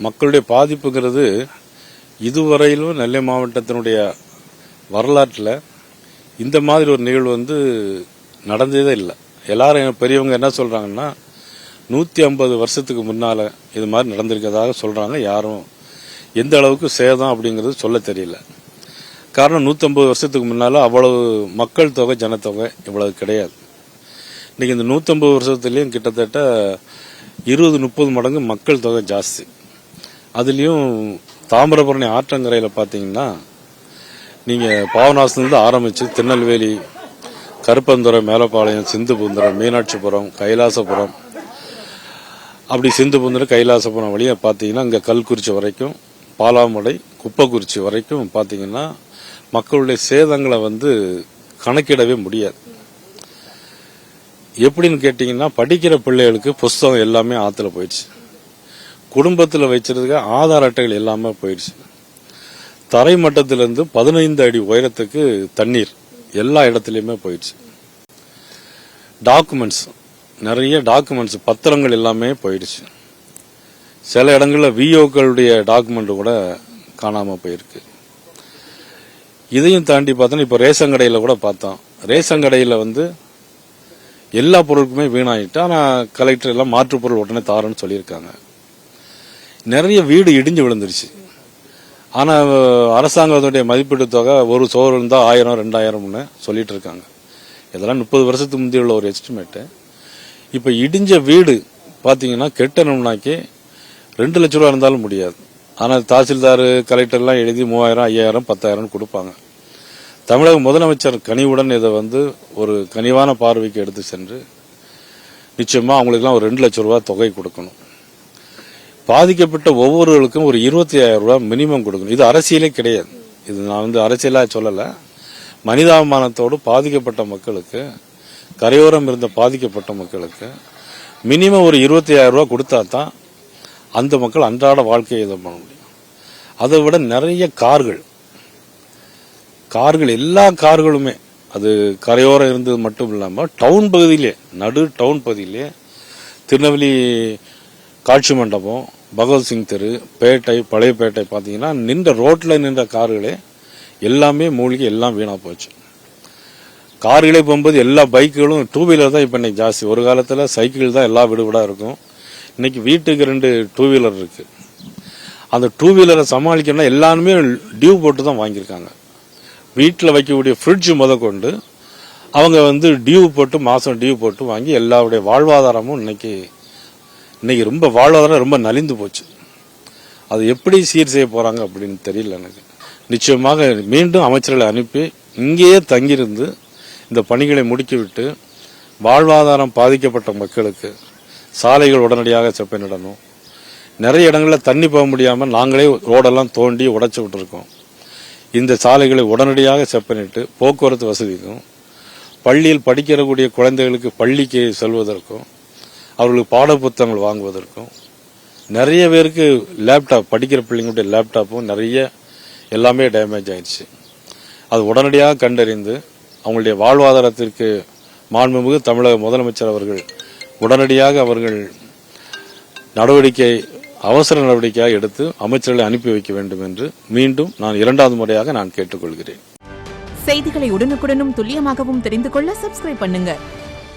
மக்களுடைய பாதிப்புங்கிறது இதுவரையிலும் நெல்லை மாவட்டத்தினுடைய வரலாற்றில் இந்த மாதிரி ஒரு நிகழ்வு நடந்ததே இல்லை. எல்லாரும் பெரியவங்க என்ன சொல்றாங்கன்னா 150 வருஷத்துக்கு முன்னால இது மாதிரி நடந்திருக்கிறதாக சொல்றாங்க. யாரும் எந்த அளவுக்கு சேதம் அப்படிங்கிறது சொல்ல தெரியல. காரணம் 150 வருஷத்துக்கு முன்னால அவ்வளவு மக்கள் தொகை ஜனத்தொகை இவ்வளவு கிடையாது. இன்னைக்கு இந்த 150 வருஷத்துலயும் கிட்டத்தட்ட 20-30 மடங்கு மக்கள் தொகை ஜாஸ்தி. அதுலயும் தாமிரபரணி ஆற்றங்கரையில பாத்தீங்கன்னா நீங்க பாபநாசத்திலிருந்து ஆரம்பிச்சு திருநெல்வேலி, கருப்பந்துறை, மேலப்பாளையம், சிந்துபுந்திரம், மீனாட்சிபுரம், கைலாசபுரம், அப்படி சிந்துபுந்திரம் கைலாசபுரம் வழியா பாத்தீங்கன்னா இங்க கல்குறிச்சி வரைக்கும், பாலாமடை, குப்பக்குறிச்சி வரைக்கும் பாத்தீங்கன்னா மக்களுடைய சேதங்களை கணக்கிடவே முடியாது. எப்படின்னு கேட்டீங்கன்னா படிக்கிற பிள்ளைகளுக்கு புஸ்தகம் எல்லாமே ஆத்துல போயிடுச்சு. குடும்பத்தில் வச்சிருக்க ஆதார் அட்டைகள் எல்லாமே போயிடுச்சு. தரை மட்டத்திலிருந்து 15 அடி உயரத்துக்கு தண்ணீர் எல்லா இடத்துலயுமே போயிடுச்சு. டாக்குமெண்ட்ஸ், நிறைய டாக்குமெண்ட்ஸ், பத்திரங்கள் எல்லாமே போயிடுச்சு. சில இடங்கள்ல விஓக்களுடைய டாக்குமெண்ட் கூட காணாம போயிருக்கு. இதையும் தாண்டி பார்த்தோன்னா இப்ப ரேஷன் கடையில கூட பார்த்தோம். ரேஷன் கடையில எல்லா பொருட்களுமே வீணாயிட்டு, ஆனா கலெக்டர் எல்லாம் மாற்று பொருள் உடனே தாரன்னு சொல்லியிருக்காங்க. நிறைய வீடு இடிஞ்சு விழுந்துருச்சு. ஆனா அரசாங்கத்துடைய மதிப்பீட்டு தொகை ஒரு சோறு இருந்தா 1000-2000 சொல்லிட்டு இருக்காங்க. இதெல்லாம் 30 வருஷத்துக்கு முந்தைய உள்ள ஒரு எஸ்டிமேட். இப்ப இடிஞ்ச வீடு பாத்தீங்கன்னா கெட்டணும்னாக்கே 2 லட்சம் ரூபா இருந்தாலும் முடியாது. ஆனா தாசில்தார், கலெக்டர் எல்லாம் எழுதி 3000, 5000, 10,000 கொடுப்பாங்க. தமிழக முதலமைச்சர் கனிவுடன் இதை ஒரு கனிவான பார்வைக்கு எடுத்து சென்று நிச்சயமா அவங்களுக்குலாம் ஒரு 2 லட்சம் ரூபாய் தொகை கொடுக்கணும். பாதிக்கப்பட்ட ஒவ்வொருவருக்கும் ஒரு 25,000 ரூபாய் மினிமம் கொடுக்கணும். இது அரசியலே கிடையாது. இது நான் அரசியலா சொல்லல. மனிதாபிமானத்தோடு பாதிக்கப்பட்ட மக்களுக்கு, கரையோரம் இருந்த பாதிக்கப்பட்ட மக்களுக்கு மினிமம் ஒரு 25,000 ரூபாய் கொடுத்தா தான் அந்த மக்கள் அன்றாட வாழ்க்கையை இதை பண்ண முடியும். அதை விட நிறைய கார்கள், எல்லா கார்களுமே அது கரையோரம் இருந்தது மட்டும் இல்லாம டவுன் பகுதியிலே, நடு டவுன் பகுதியிலே திருநெல்வேலி காட்சி மண்டபம், பகவத்சிங் தெரு, பேட்டை, பழையப்பேட்டை பாத்தீங்கன்னா நின்ற ரோட்ல நின்ற கார்களே எல்லாமே மூழ்கி எல்லாம் வீணா போச்சு. கார்களே போகும்போது எல்லா பைக்குகளும், 2 வீலர் தான் இப்ப இன்னைக்கு ஜாஸ்தி. ஒரு காலத்துல சைக்கிள் தான் எல்லா வீடு இருக்கும். இன்னைக்கு வீட்டுக்கு 2 2 வீலர் இருக்கு. அந்த 2 வீலரை சமாளிக்கணும்னா எல்லாருமே டியூ போட்டு தான் வாங்கியிருக்காங்க. வீட்டில் வைக்கக்கூடிய ஃப்ரிட்ஜ் முதற்கொண்டு அவங்க டியூ போட்டு, மாசம் டியூ போட்டு வாங்கி எல்லாருடைய வாழ்வாதாரமும் இன்னைக்கு ரொம்ப வாழ்வாதாரம் ரொம்ப நலிந்து போச்சு. அது எப்படி சீர் செய்ய போறாங்க அப்படின்னு தெரியல எனக்கு. நிச்சயமாக மீண்டும் அமைச்சர்களை அனுப்பி இங்கேயே தங்கியிருந்து இந்த பணிகளை முடுக்கிவிட்டு வாழ்வாதாரம் பாதிக்கப்பட்ட மக்களுக்கு சாலைகள் உடனடியாக செப்பனிடணும். நிறைய இடங்களில் தண்ணி போக முடியாமல் நாங்களே ரோடெல்லாம் தோண்டி உடைச்சு விட்டுருக்கோம். இந்த சாலைகளை உடனடியாக செப்பனிட்டு போக்குவரத்து வசதிக்கும், பள்ளியில் படிக்கக்கூடிய குழந்தைகளுக்கு பள்ளிக்கு செல்வதற்கும், அவர்களுக்கு பாட புத்தகங்கள் வாங்குவதற்கும், நிறைய பேருக்கு லேப்டாப், படிக்கிற பிள்ளைங்களுடைய லேப்டாப்பும் நிறைய எல்லாமே டேமேஜ் ஆயிடுச்சு. அது உடனடியாக கண்டறிந்து அவங்களுடைய வாழ்வாதாரத்திற்கு மாண்புமிகு தமிழக முதலமைச்சர் அவர்கள் உடனடியாக அவசர நடவடிக்கையாக எடுத்து அமைச்சர்களை அனுப்பி வைக்க வேண்டும் என்று மீண்டும் நான் 2வது முறையாக நான் கேட்டுக்கொள்கிறேன். செய்திகளை உடனுக்குடனும் துல்லியமாகவும் தெரிந்து கொள்ள சப்ஸ்கிரைப் பண்ணுங்க.